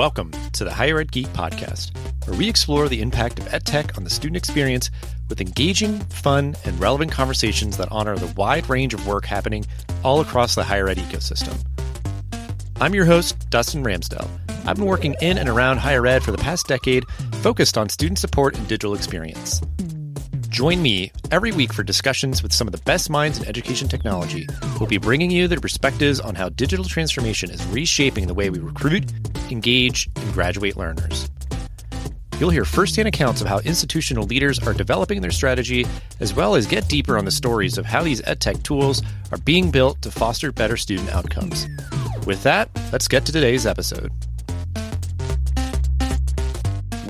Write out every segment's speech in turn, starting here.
Welcome to the Higher Ed Geek Podcast, where we explore the impact of EdTech on the student experience with engaging, fun, and relevant conversations that honor the wide range of work happening all across the higher ed ecosystem. I'm your host, Dustin Ramsdell. I've been working in and around higher ed for the past decade, focused on student support and digital experience. Join me every week for discussions with some of the best minds in education technology who'll be bringing you their perspectives on how digital transformation is reshaping the way we recruit, engage, and graduate learners. You'll hear firsthand accounts of how institutional leaders are developing their strategy, as well as get deeper on the stories of how these EdTech tools are being built to foster better student outcomes. With that, let's get to today's episode.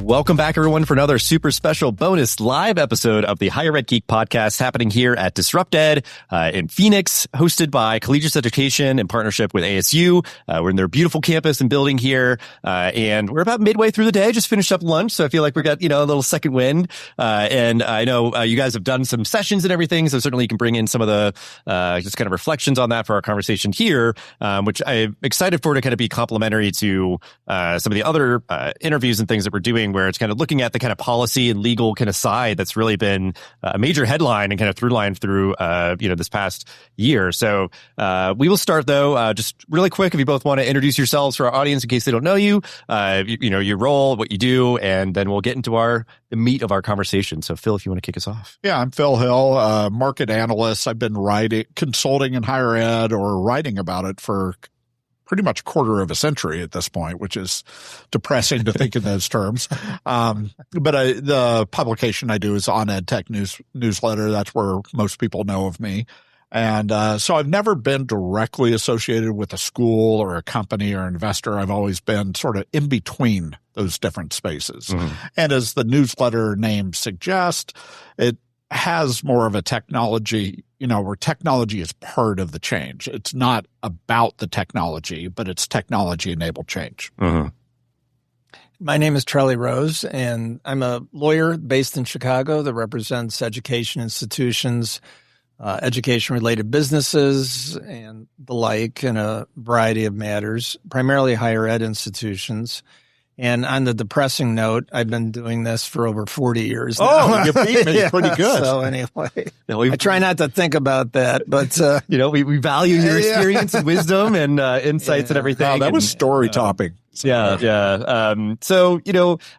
Welcome back, everyone, for another super special bonus live episode of the Higher Ed Geek Podcast happening here at DisruptED in Phoenix, hosted by Collegiate Education in partnership with ASU. We're in their beautiful campus and building here, and we're about midway through the day. Just finished up lunch, so I feel like we got, a little second wind. And I know you guys have done some sessions and everything, so certainly you can bring in some of the just kind of reflections on that for our conversation here, which I'm excited for to kind of be complementary to some of the other interviews and things that we're doing, where it's kind of looking at the kind of policy and legal kind of side that's really been a major headline and kind of through line through, this past year. So we will start, though, just really quick, if you both want to introduce yourselves for our audience in case they don't know you, your role, what you do, and then we'll get into the meat of our conversation. So, Phil, if you want to kick us off. Yeah, I'm Phil Hill, market analyst. I've been consulting in higher ed or writing about it for pretty much a quarter of a century at this point, which is depressing to think in those terms. But the publication I do is On EdTech newsletter. That's where most people know of me. And so I've never been directly associated with a school or a company or investor. I've always been sort of in between those different spaces. Mm-hmm. And as the newsletter name suggests, it has more of a technology, where technology is part of the change. It's not about the technology, but it's technology-enabled change. Mm-hmm. My name is Charlie Rose, and I'm a lawyer based in Chicago that represents education institutions, education-related businesses, and the like in a variety of matters, primarily higher ed institutions. And on the depressing note, I've been doing this for over 40 years now. Oh, you beat me. Yeah, pretty good. So anyway, I try not to think about that, but we value your experience and wisdom and insights and everything. Wow, that was story topping. Yeah. So,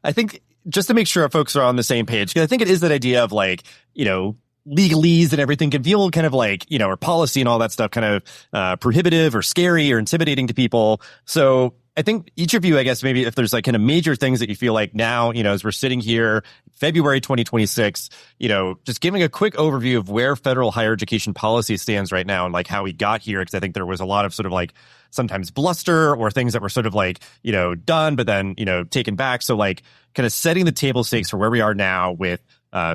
I think just to make sure our folks are on the same page, because I think it is that idea of legalese and everything can feel kind of or policy and all that stuff kind of prohibitive or scary or intimidating to people. So I think each of you, I guess, maybe if there's kind of major things that you feel like now, as we're sitting here, February 2026, just giving a quick overview of where federal higher education policy stands right now and how we got here. Because I think there was a lot of sort of sometimes bluster or things that were sort of done, but then, taken back. So kind of setting the table stakes for where we are now with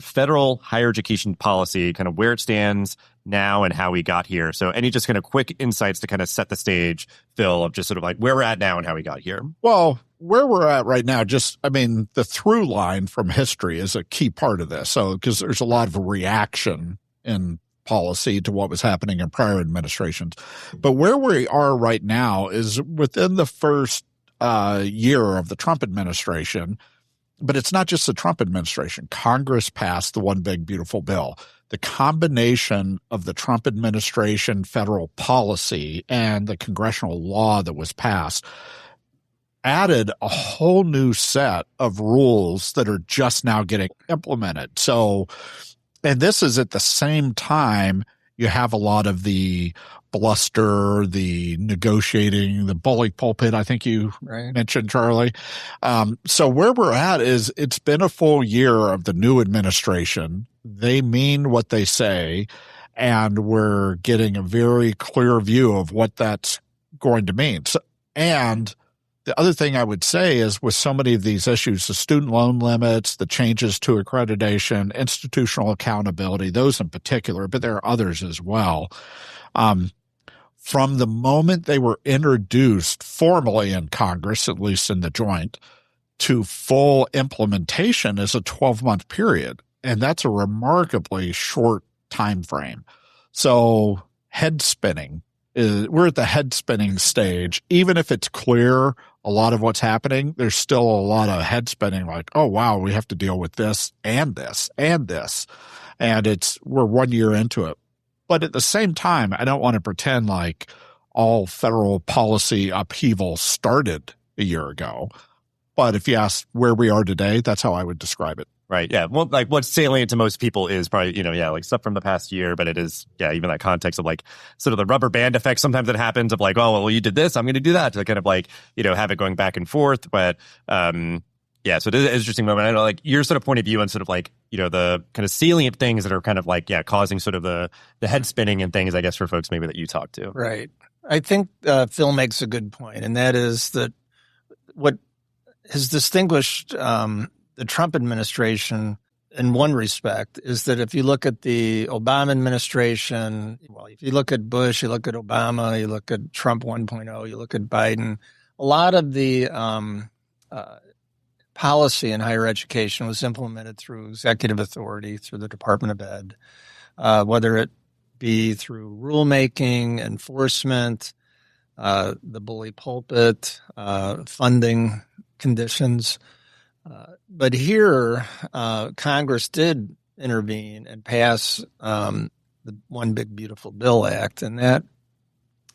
federal higher education policy, kind of where it stands now and how we got here. So any just kind of quick insights to kind of set the stage, Phil, of just sort of where we're at now and how we got here? Well, where we're at right now, the through line from history is a key part of this. So, because there's a lot of reaction in policy to what was happening in prior administrations. But where we are right now is within the first year of the Trump administration. But it's not just the Trump administration. Congress passed the One Big Beautiful Bill. The combination of the Trump administration federal policy and the congressional law that was passed added a whole new set of rules that are just now getting implemented. So, and this is at the same time you have a lot of the bluster, the negotiating, the bully pulpit, I think you mentioned, Charlie. So where we're at is it's been a full year of the new administration. They mean what they say, and we're getting a very clear view of what that's going to mean. So, and the other thing I would say is with so many of these issues, the student loan limits, the changes to accreditation, institutional accountability, those in particular, but there are others as well. From the moment they were introduced formally in Congress, at least in the joint, to full implementation is a 12-month period. And that's a remarkably short time frame. So head spinning we're at the head spinning stage. Even if it's clear a lot of what's happening, there's still a lot of head spinning like, oh, wow, we have to deal with this and this and this. And we're 1 year into it. But at the same time, I don't want to pretend like all federal policy upheaval started a year ago. But if you ask where we are today, that's how I would describe it. Right. Yeah. Well, like what's salient to most people is probably, like stuff from the past year, but it is, even that context of like sort of the rubber band effect sometimes that happens of like, oh, well, you did this, I'm going to do that, to kind of like, have it going back and forth. But, so it is an interesting moment. I know like your sort of point of view on sort of like, the kind of salient things that are kind of like, causing sort of the head spinning and things, I guess, for folks maybe that you talk to. Right. I think Phil makes a good point, and that is that what has distinguished the Trump administration in one respect is that if you look at the Obama administration, well, if you look at Bush, you look at Obama, you look at Trump 1.0, you look at Biden, a lot of the policy in higher education was implemented through executive authority, through the Department of Ed, whether it be through rulemaking, enforcement, the bully pulpit, funding conditions. But here, Congress did intervene and pass the One Big Beautiful Bill Act, and that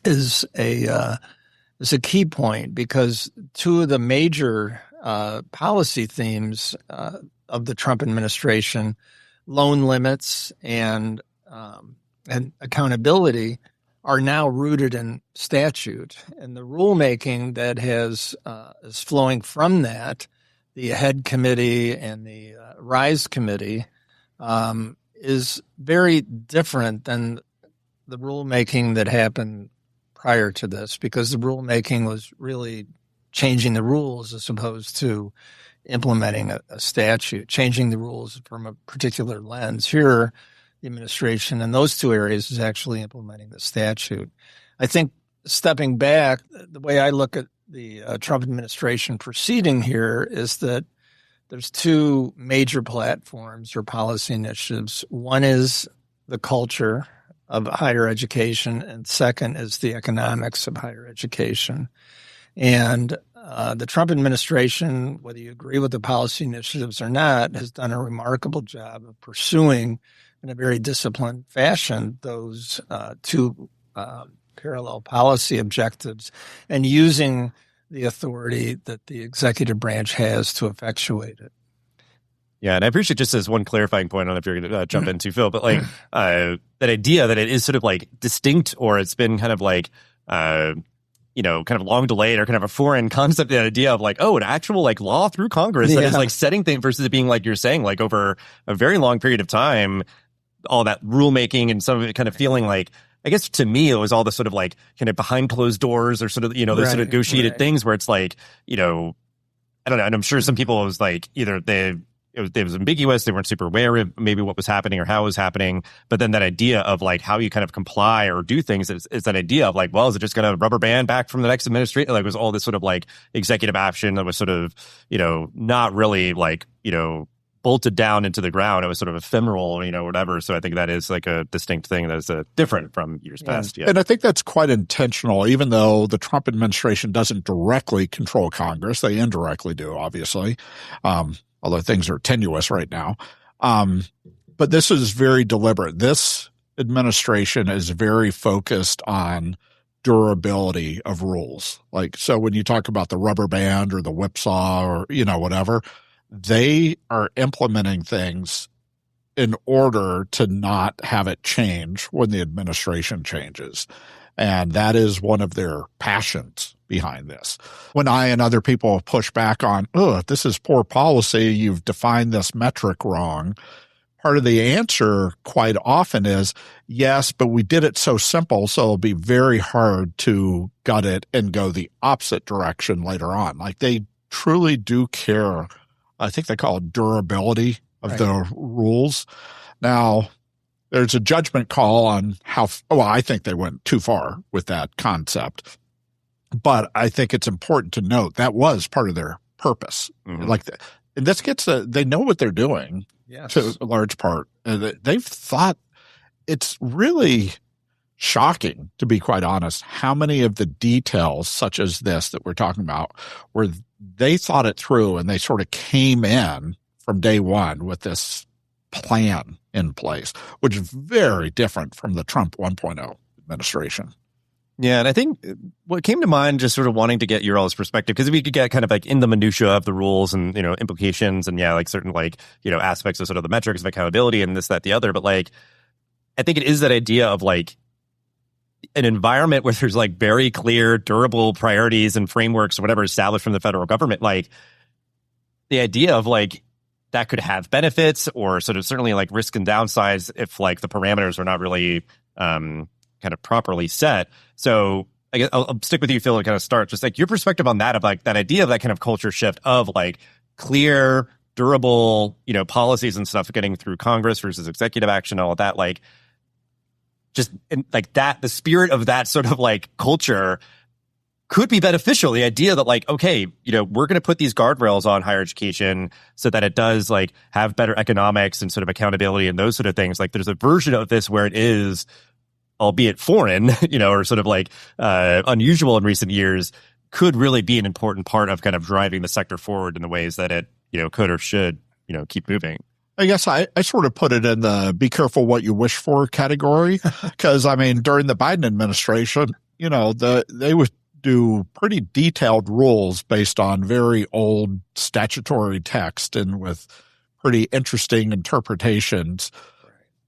is a key point because two of the major policy themes of the Trump administration, loan limits and accountability, are now rooted in statute, and the rulemaking that is flowing from that, the HED committee and the RISE committee, is very different than the rulemaking that happened prior to this, because the rulemaking was really changing the rules as opposed to implementing a statute, changing the rules from a particular lens. Here, the administration in those two areas is actually implementing the statute. I think stepping back, the way I look at the Trump administration proceeding here is that there's two major platforms or policy initiatives. One is the culture of higher education, and second is the economics of higher education. And the Trump administration, whether you agree with the policy initiatives or not, has done a remarkable job of pursuing in a very disciplined fashion those two parallel policy objectives and using the authority that the executive branch has to effectuate it. Yeah, and I appreciate, just as one clarifying point, I don't know if you're going to jump into, Phil, but like that idea that it is sort of like distinct, or it's been kind of like, kind of long delayed, or kind of a foreign concept, that idea of like, oh, an actual like law through Congress that is like setting things, versus it being like you're saying, like over a very long period of time, all that rulemaking and some of it kind of feeling like, I guess to me, it was all the sort of like kind of behind closed doors, or sort of, those sort of negotiated things where it's like, I don't know. And I'm sure some people, it was like either it was ambiguous, they weren't super aware of maybe what was happening or how it was happening. But then that idea of like how you kind of comply or do things is that idea of like, well, is it just going to rubber band back from the next administration? Like, it was all this sort of like executive action that was sort of, not really like, bolted down into the ground. It was sort of ephemeral, whatever. So I think that is like a distinct thing that is different from years past. Yeah. And I think that's quite intentional, even though the Trump administration doesn't directly control Congress. They indirectly do, obviously, although things are tenuous right now. But this is very deliberate. This administration is very focused on durability of rules. Like, so when you talk about the rubber band or the whipsaw or, whatever, they are implementing things in order to not have it change when the administration changes. And that is one of their passions behind this. When I and other people push back on, this is poor policy, you've defined this metric wrong, part of the answer quite often is, yes, but we did it so simple, so it'll be very hard to gut it and go the opposite direction later on. Like, they truly do care. I think they call it durability of the rules. Now, there's a judgment call on I think they went too far with that concept. But I think it's important to note that was part of their purpose. Mm-hmm. And this gets they know what they're doing to a large part. They've thought it's really shocking, to be quite honest, how many of the details such as this that we're talking about where they thought it through and they sort of came in from day one with this plan in place, which is very different from the Trump 1.0 administration. Yeah, and I think what came to mind, just sort of wanting to get your all's perspective, because we could get kind of like in the minutia of the rules and, implications and like certain aspects of sort of the metrics of accountability and this, that, the other. But like, I think it is that idea of like an environment where there's like very clear, durable priorities and frameworks or whatever established from the federal government. Like the idea of like that could have benefits or sort of certainly like risk and downsides if like the parameters are not really kind of properly set. So I guess I'll stick with you, Phil, to kind of start just like your perspective on that, of like that idea of that kind of culture shift of like clear, durable, policies and stuff getting through Congress versus executive action, all of that, like just like that, the spirit of that sort of like culture could be beneficial. The idea that like, okay, we're going to put these guardrails on higher education so that it does like have better economics and sort of accountability and those sort of things. Like there's a version of this where it is, albeit foreign, or sort of like unusual in recent years, could really be an important part of kind of driving the sector forward in the ways that it, could or should, keep moving. I guess I sort of put it in the be careful what you wish for category, because I mean, during the Biden administration, they would do pretty detailed rules based on very old statutory text and with pretty interesting interpretations.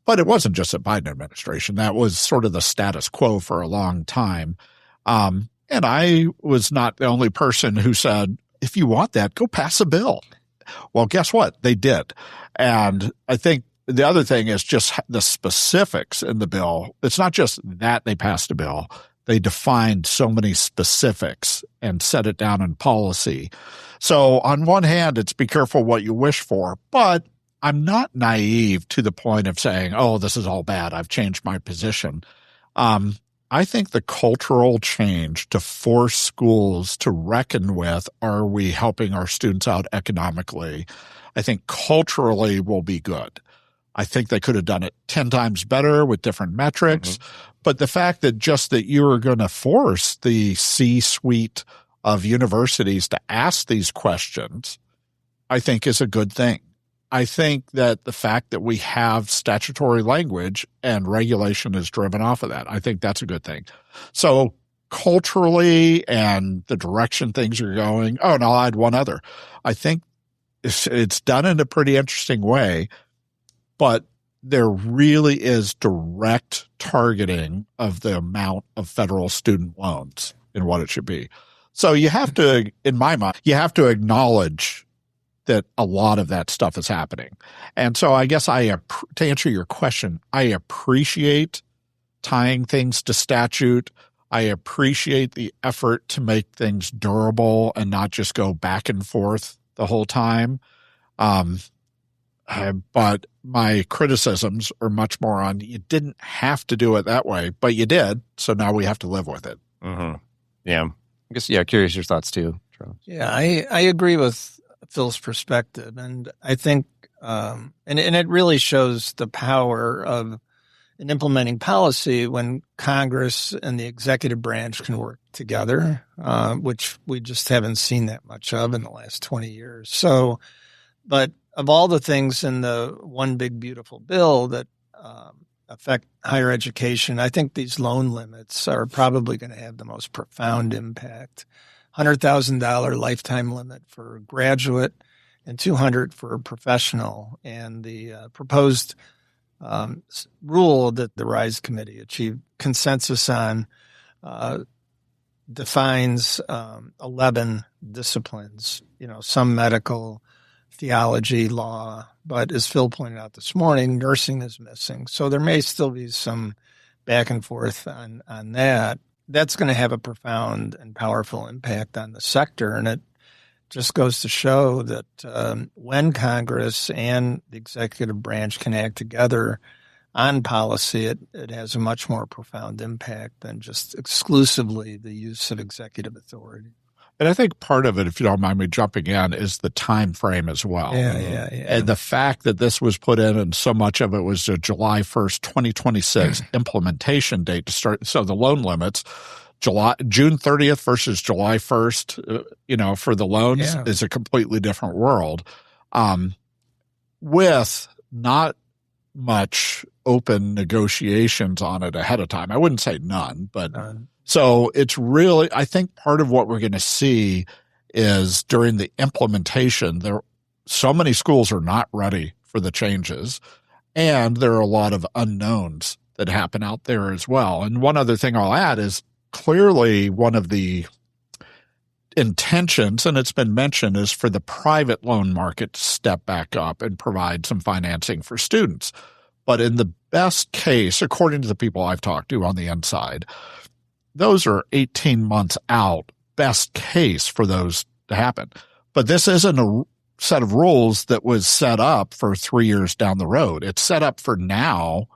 But it wasn't just the Biden administration. That was sort of the status quo for a long time. And I was not the only person who said, if you want that, go pass a bill. Well, guess what? They did. And I think the other thing is just the specifics in the bill. It's not just that they passed a bill. They defined so many specifics and set it down in policy. So on one hand, it's be careful what you wish for, but I'm not naive to the point of saying, oh, this is all bad. I've changed my position. I think the cultural change to force schools to reckon with, are we helping our students out economically? I think culturally will be good. I think they could have done it 10 times better with different metrics. Mm-hmm. But the fact that just that you are going to force the C-suite of universities to ask these questions, I think is a good thing. I think that the fact that we have statutory language and regulation is driven off of that, I think that's a good thing. So culturally and the direction things are going, and I'll add one other. I think it's done in a pretty interesting way, but there really is direct targeting of the amount of federal student loans in what it should be. So you have to, in my mind, you have to acknowledge that a lot of that stuff is happening. And so I guess to answer your question, I appreciate tying things to statute. I appreciate the effort to make things durable and not just go back and forth the whole time. But my criticisms are much more on, you didn't have to do it that way, but you did. So now we have to live with it. Mm-hmm. Yeah. I guess, curious your thoughts too, Charles. Yeah, I agree with Phil's perspective. And I think, and it really shows the power of in implementing policy when Congress and the executive branch can work together, which we just haven't seen that much of in the last 20 years. So, but of all the things in the one big beautiful bill that affect higher education, I think these loan limits are probably going to have the most profound impact. $100,000 lifetime limit for graduate and $200,000 for professional. And the proposed rule that the RISE committee achieved consensus on defines 11 disciplines, some medical, theology, law, but as Phil pointed out this morning, nursing is missing. So there may still be some back and forth on that. That's going to have a profound and powerful impact on the sector. And it just goes to show that when Congress and the executive branch can act together on policy, it has a much more profound impact than just exclusively the use of executive authority. And I think part of it, if you don't mind me jumping in, is the time frame as well. Yeah. And the fact that this was put in and so much of it was a July 1st, 2026 implementation date to start. So the loan limits, June 30th versus July 1st, for the loans is a completely different world. With not much open negotiations on it ahead of time. I wouldn't say none, but so it's really, I think part of what we're going to see is during the implementation, so many schools are not ready for the changes, and there are a lot of unknowns that happen out there as well. And one other thing I'll add is clearly one of the intentions, and it's been mentioned, is for the private loan market to step back up and provide some financing for students. But in the best case, according to the people I've talked to on the inside, those are 18 months out, best case for those to happen. But this isn't a set of rules that was set up for 3 years down the road. It's set up for now,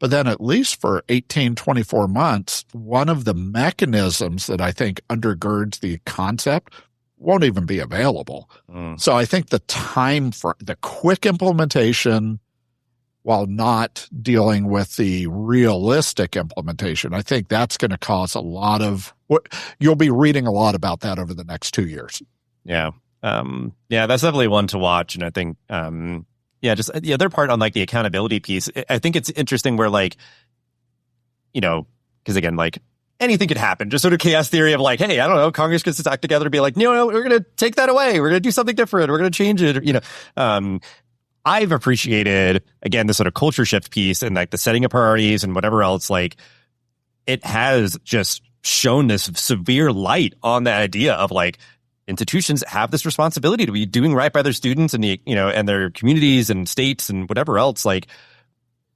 but then at least for 18, 24 months, one of the mechanisms that I think undergirds the concept won't even be available. So I think the time for the quick implementation, while not dealing with the realistic implementation, I think that's going to cause a lot of you'll be reading a lot about that over the next 2 years. Yeah. That's definitely one to watch. And I think, just the other part on like the accountability piece, I think it's interesting where like, because again, like anything could happen, just sort of chaos theory of like, hey, I don't know, Congress could act together to be like, no, we're going to take that away. We're going to do something different. We're going to change it. I've appreciated, again, the sort of culture shift piece and like the setting of priorities and whatever else, like it has just shown this severe light on the idea of like institutions have this responsibility to be doing right by their students and and their communities and states and whatever else, like,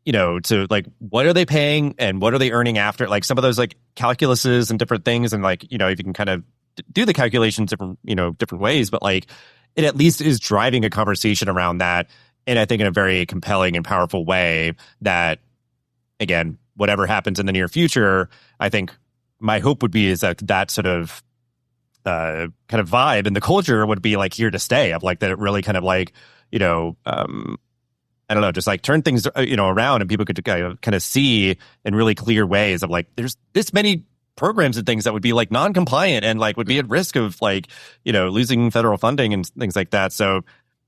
to like, what are they paying and what are they earning after, like some of those like calculuses and different things. And like, if you can kind of do the calculations different ways, but like it at least is driving a conversation around that. And I think in a very compelling and powerful way that, again, whatever happens in the near future, I think my hope would be is that sort of kind of vibe and the culture would be like here to stay, of like that it really kind of like, I don't know, just like turn things, around and people could kind of see in really clear ways of like, there's this many programs and things that would be like non-compliant and like would be at risk of like, losing federal funding and things like that. So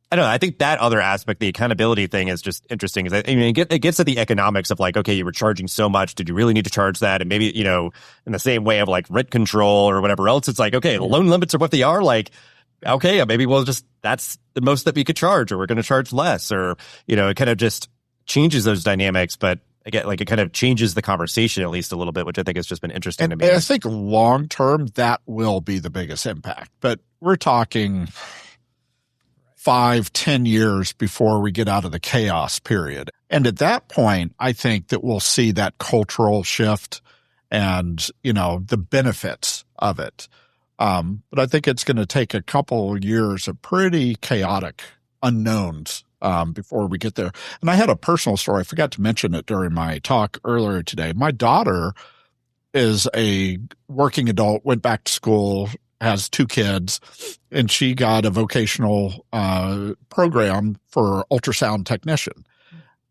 I don't know. I think that other aspect, the accountability thing, is just interesting. It gets at the economics of like, okay, you were charging so much. Did you really need to charge that? And maybe, in the same way of like rent control or whatever else, it's like, okay, the loan limits are what they are. Like, okay, maybe that's the most that we could charge, or we're going to charge less, or, it kind of just changes those dynamics. But again, like it kind of changes the conversation at least a little bit, which I think has just been interesting to me. And I think long term, that will be the biggest impact. But we're talking 5-10 years before we get out of the chaos period. And at that point, I think that we'll see that cultural shift and, the benefits of it. But I think it's going to take a couple of years of pretty chaotic unknowns before we get there. And I had a personal story. I forgot to mention it during my talk earlier today. My daughter is a working adult, went back to school, has 2 kids, and she got a vocational program for ultrasound technician.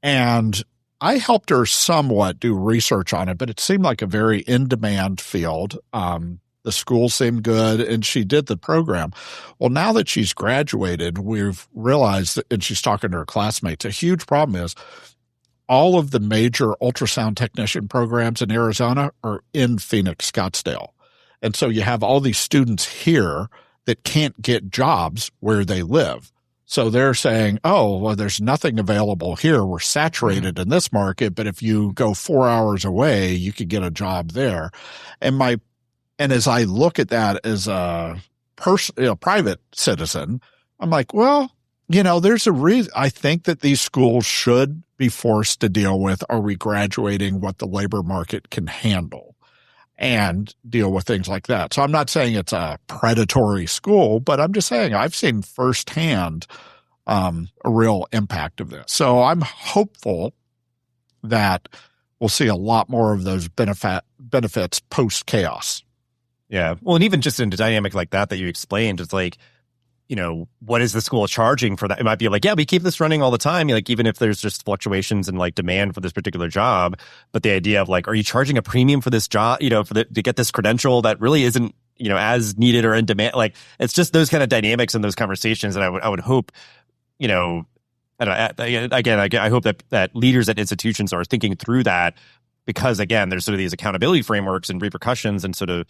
And I helped her somewhat do research on it, but it seemed like a very in-demand field. The school seemed good, and she did the program. Well, now that she's graduated, we've realized that, and she's talking to her classmates, a huge problem is all of the major ultrasound technician programs in Arizona are in Phoenix, Scottsdale. And so you have all these students here that can't get jobs where they live. So they're saying, oh, well, there's nothing available here. We're saturated in this market, but if you go 4 hours away, you could get a job there. And as I look at that as a private citizen, I'm like, well, there's a reason. I think that these schools should be forced to deal with, are we graduating what the labor market can handle? And deal with things like that. So I'm not saying it's a predatory school, but I'm just saying I've seen firsthand a real impact of this. So I'm hopeful that we'll see a lot more of those benefits post-chaos. Yeah. Well, and even just in a dynamic like that you explained, it's like, what is the school charging for that? It might be like, yeah, we keep this running all the time. Like, even if there's just fluctuations in like demand for this particular job, but the idea of like, are you charging a premium for this job, to get this credential that really isn't, as needed or in demand? Like, it's just those kind of dynamics and those conversations that I would hope, I hope that leaders at institutions are thinking through that, because again, there's sort of these accountability frameworks and repercussions and sort of,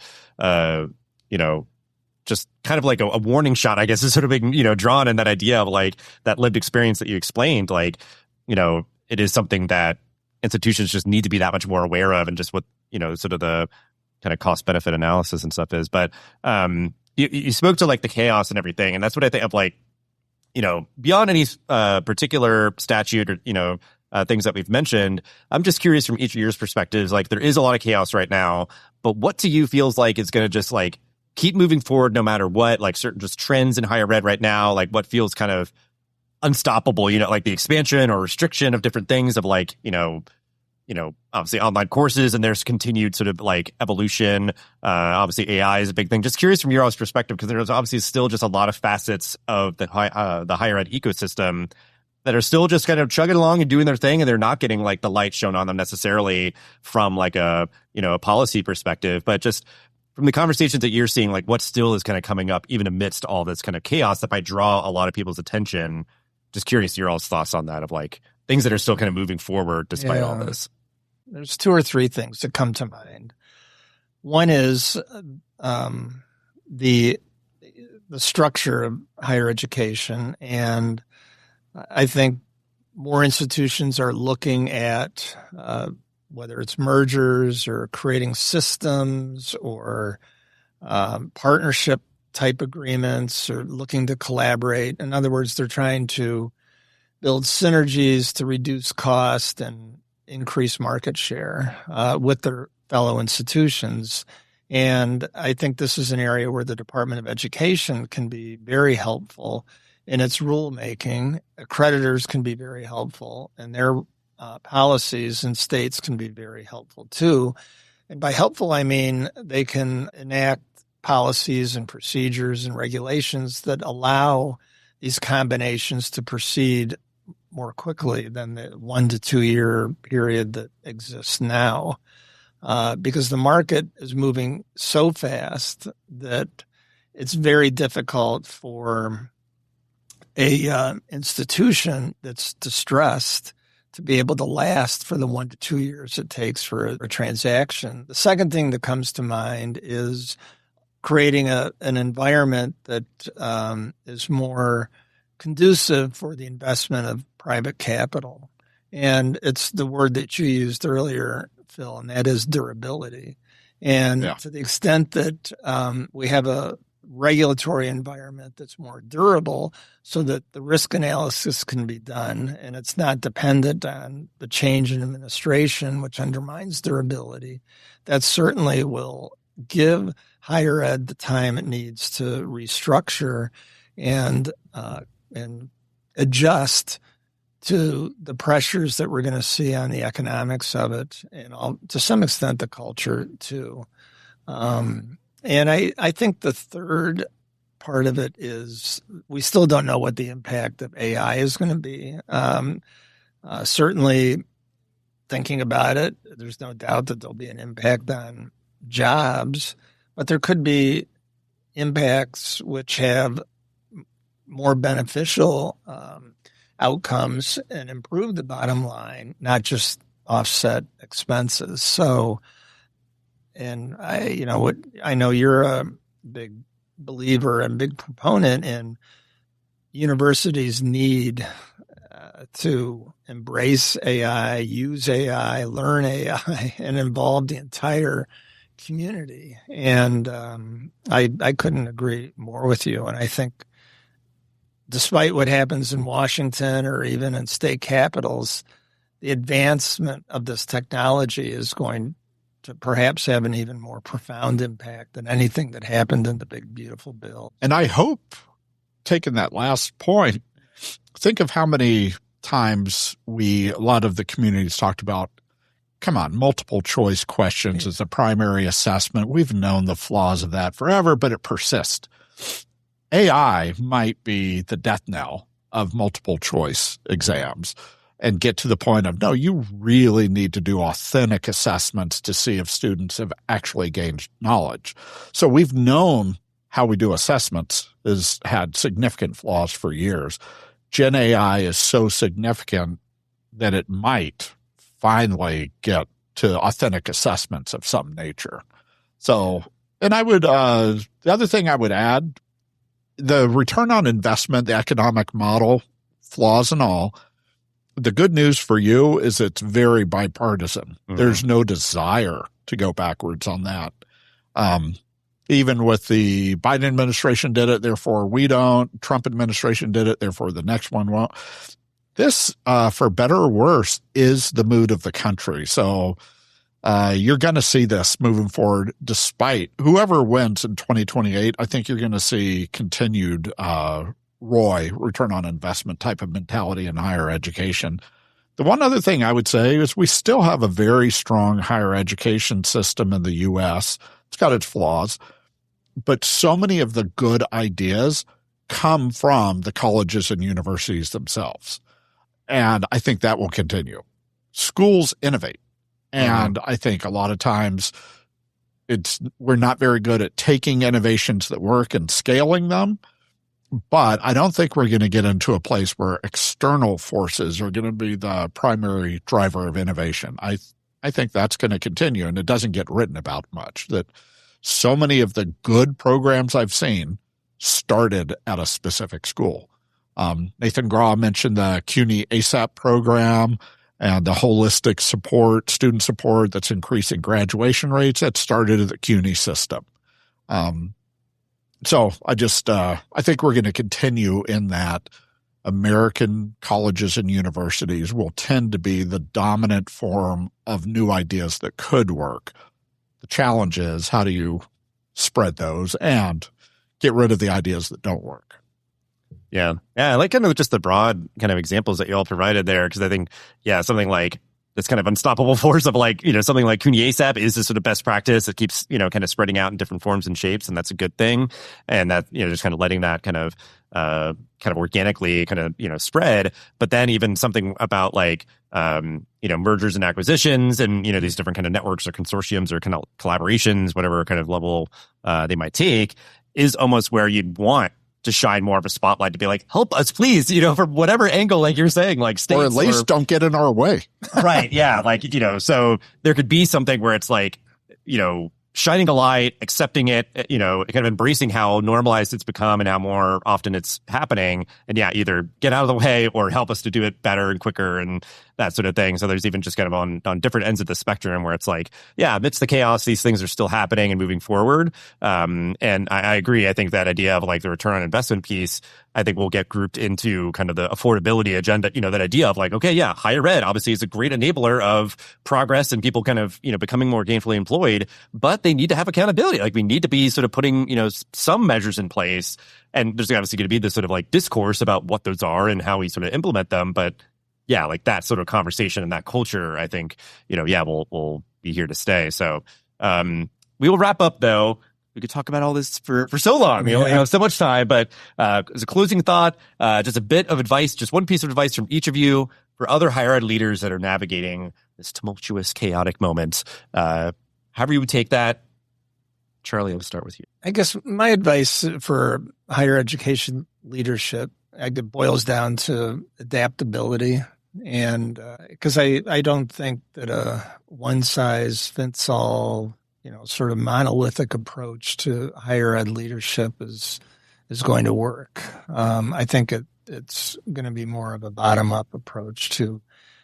just kind of like a warning shot, I guess, is sort of being, drawn in that idea of like that lived experience that you explained. Like, it is something that institutions just need to be that much more aware of, and just what, sort of the kind of cost benefit analysis and stuff is. But you spoke to like the chaos and everything. And that's what I think of, like, beyond any particular statute or, things that we've mentioned. I'm just curious from each of your perspectives, like there is a lot of chaos right now, but what to you feels like is going to just like keep moving forward no matter what, like certain just trends in higher ed right now, like what feels kind of unstoppable, like the expansion or restriction of different things of like, obviously online courses, and there's continued sort of like evolution. Obviously AI is a big thing. Just curious from your all's perspective, because there's obviously still just a lot of facets of the higher ed ecosystem that are still just kind of chugging along and doing their thing, and they're not getting like the light shown on them necessarily from like a policy perspective. But just from the conversations that you're seeing, like what still is kind of coming up even amidst all this kind of chaos that might draw a lot of people's attention. Just curious your all's thoughts on that, of like things that are still kind of moving forward despite all this. There's two or three things that come to mind. One is the structure of higher education, and I think more institutions are looking at whether it's mergers or creating systems or partnership type agreements, or looking to collaborate. In other words, they're trying to build synergies to reduce cost and increase market share with their fellow institutions. And I think this is an area where the Department of Education can be very helpful in its rulemaking. Accreditors can be very helpful, and their policies, and states can be very helpful too. And by helpful, I mean they can enact policies and procedures and regulations that allow these combinations to proceed more quickly than the 1 to 2 year period that exists now. Because the market is moving so fast that it's very difficult for a institution that's distressed to be able to last for the 1 to 2 years it takes for a transaction. The second thing that comes to mind is creating an environment that is more conducive for the investment of private capital. And it's the word that you used earlier, Phil, and that is durability. And to the extent that we have a regulatory environment that's more durable, so that the risk analysis can be done and it's not dependent on the change in administration, which undermines durability, that certainly will give higher ed the time it needs to restructure and adjust to the pressures that we're going to see on the economics of it, and to some extent the culture too. And I think the third part of it is we still don't know what the impact of AI is going to be. Certainly thinking about it, there's no doubt that there'll be an impact on jobs, but there could be impacts which have more beneficial outcomes and improve the bottom line, not just offset expenses. So, and I know you're a big believer and big proponent in universities need to embrace AI, use AI, learn AI, and involve the entire community. And I couldn't agree more with you. And I think despite what happens in Washington or even in state capitals, the advancement of this technology is going to perhaps have an even more profound impact than anything that happened in the big, beautiful bill. And I hope, taking that last point, think of how many times a lot of the communities talked about come on, multiple choice questions as a primary assessment. We've known the flaws of that forever, but it persists. AI might be the death knell of multiple choice exams and get to the point of, no, you really need to do authentic assessments to see if students have actually gained knowledge. So we've known how we do assessments has had significant flaws for years. Gen AI is so significant that it might finally get to authentic assessments of some nature. So, and I would, the other thing I would add, the return on investment, the economic model, flaws and all, the good news for you is it's very bipartisan. Mm-hmm. There's no desire to go backwards on that. Even with the Biden administration did it, therefore we don't. Trump administration did it, therefore the next one won't. This, for better or worse, is the mood of the country. So you're going to see this moving forward despite whoever wins in 2028. I think you're going to see continued ROI, return on investment type of mentality in higher education. The one other thing I would say is we still have a very strong higher education system in the U.S. It's got its flaws, but so many of the good ideas come from the colleges and universities themselves. And I think that will continue. Schools innovate. And I think a lot of times we're not very good at taking innovations that work and scaling them. But I don't think we're going to get into a place where external forces are going to be the primary driver of innovation. I think that's going to continue, and it doesn't get written about much. That so many of the good programs I've seen started at a specific school. Nathan Graw mentioned the CUNY ASAP program and the holistic support, student support that's increasing graduation rates. That started at the CUNY system. So I think we're going to continue in that. American colleges and universities will tend to be the dominant form of new ideas that could work. The challenge is, how do you spread those and get rid of the ideas that don't work? Yeah. I like kind of just the broad kind of examples that you all provided there, because I think, something like this kind of unstoppable force of something like CUNY ASAP is this sort of best practice that keeps, kind of spreading out in different forms and shapes. And that's a good thing. And that, just kind of letting that kind of organically kind of, spread. But then even something about mergers and acquisitions and, these different kind of networks or consortiums or kind of collaborations, whatever kind of level they might take, is almost where you'd want to shine more of a spotlight to be like, help us, please, from whatever angle, like you're saying, like states. Or at least don't get in our way. Right. Yeah. So there could be something where it's like, shining a light, accepting it, kind of embracing how normalized it's become and how more often it's happening. And either get out of the way or help us to do it better and quicker and that sort of thing. So there's even just kind of on different ends of the spectrum where it's like, amidst the chaos, these things are still happening and moving forward. And I agree. I think that idea of like the return on investment piece, I think will get grouped into kind of the affordability agenda, that idea of like, higher ed obviously is a great enabler of progress and people kind of, becoming more gainfully employed, but they need to have accountability. Like we need to be sort of putting, some measures in place. And there's obviously going to be this sort of like discourse about what those are and how we sort of implement them. But like that sort of conversation and that culture, I think, will be here to stay. So we will wrap up though. We could talk about all this for so long. We only have so much time, but as a closing thought, just a bit of advice, just one piece of advice from each of you for other higher ed leaders that are navigating this tumultuous, chaotic moment. However you would take that. Charlie, I'll start with you. I guess my advice for higher education leadership, it boils down to adaptability. And because I don't think that a one size fits all, sort of monolithic approach to higher ed leadership is going to work. I think it's going to be more of a bottom up approach to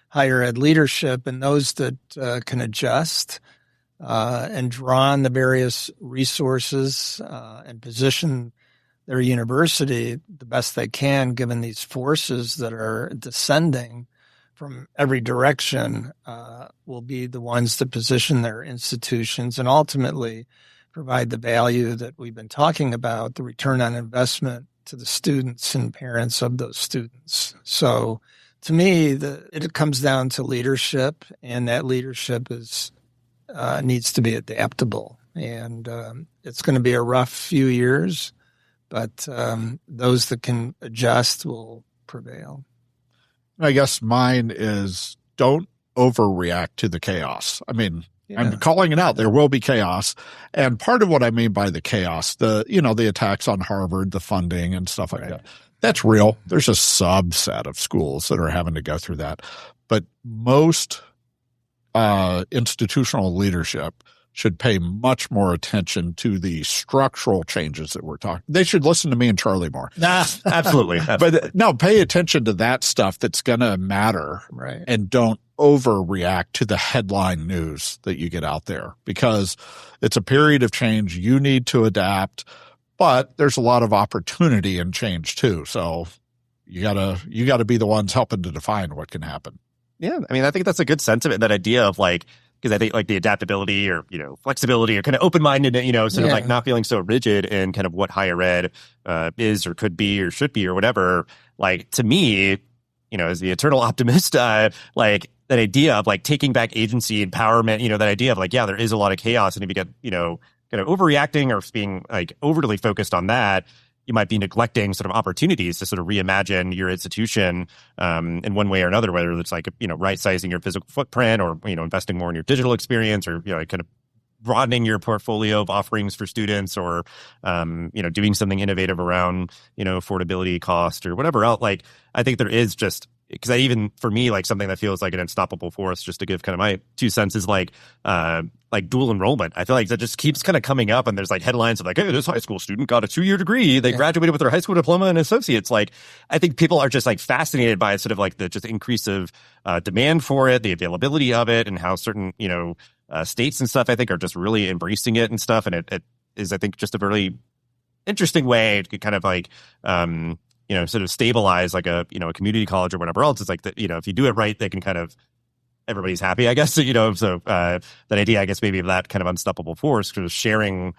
higher ed leadership, and those that can adjust and draw on the various resources and position their university the best they can, given these forces that are descending from every direction, will be the ones that position their institutions and ultimately provide the value that we've been talking about, the return on investment to the students and parents of those students. So To me, it comes down to leadership, and that leadership needs to be adaptable. And it's going to be a rough few years, but those that can adjust will prevail. I guess mine is don't overreact to the chaos. I mean, I'm calling it out. There will be chaos. And part of what I mean by the chaos, the attacks on Harvard, the funding and stuff like that, that's real. There's a subset of schools that are having to go through that. But most institutional leadership should pay much more attention to the structural changes that we're talking. They should listen to me and Charlie more. Absolutely. But no, pay attention to that stuff that's going to matter, right? And don't overreact to the headline news that you get out there, because it's a period of change. You need to adapt, but there's a lot of opportunity in change too. So you gotta be the ones helping to define what can happen. Yeah, I mean, I think that's a good sentiment. That idea of because I think the adaptability or, flexibility or kind of open-minded, sort of like not feeling so rigid in kind of what higher ed is or could be or should be or whatever. To me, as the eternal optimist, that idea of taking back agency, empowerment, that idea of there is a lot of chaos, and if you get, kind of overreacting or being overly focused on that, you might be neglecting sort of opportunities to sort of reimagine your institution in one way or another, whether it's right-sizing your physical footprint or, investing more in your digital experience or, kind of broadening your portfolio of offerings for students or, doing something innovative around, affordability, cost or whatever else. I think there is just, because for me, something that feels like an unstoppable force, just to give kind of my 2 cents, is dual enrollment. I feel like that just keeps kind of coming up, and there's headlines of hey, this high school student got a 2-year degree. They graduated with their high school diploma and associates. I think people are just fascinated by sort of the just increase of demand for it, the availability of it, and how certain, states and stuff, I think, are just really embracing it and stuff. And it is, I think, just a really interesting way to kind of sort of stabilize a community college or whatever else. It's if you do it right, they can kind of, everybody's happy, I guess. So that idea, I guess, maybe of that kind of unstoppable force, sort of sharing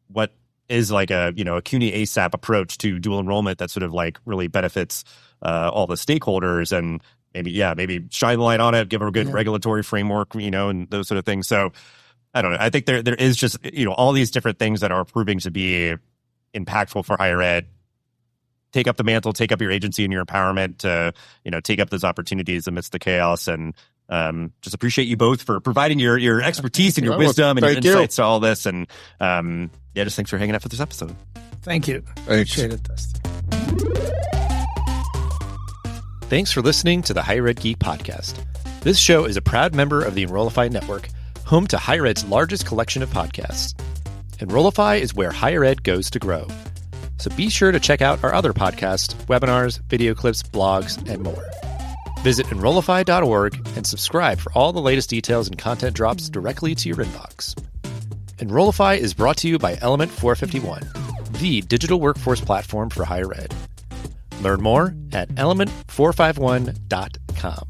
what is a CUNY ASAP approach to dual enrollment that sort of really benefits all the stakeholders, and maybe shine the light on it, give a good regulatory framework, and those sort of things. So I don't know. I think there is just, all these different things that are proving to be impactful for higher ed. Take up the mantle, take up your agency and your empowerment to, take up those opportunities amidst the chaos. And just appreciate you both for providing your expertise and your wisdom and your insights to all this. And just thanks for hanging out for this episode. Thank you. Appreciate it, Dustin. Thanks for listening to the Higher Ed Geek podcast. This show is a proud member of the Enrollify Network, home to Higher Ed's largest collection of podcasts. Enrollify is where higher ed goes to grow. So be sure to check out our other podcasts, webinars, video clips, blogs, and more. Visit Enrollify.org and subscribe for all the latest details and content drops directly to your inbox. Enrollify is brought to you by Element 451, the digital workforce platform for higher ed. Learn more at element451.com.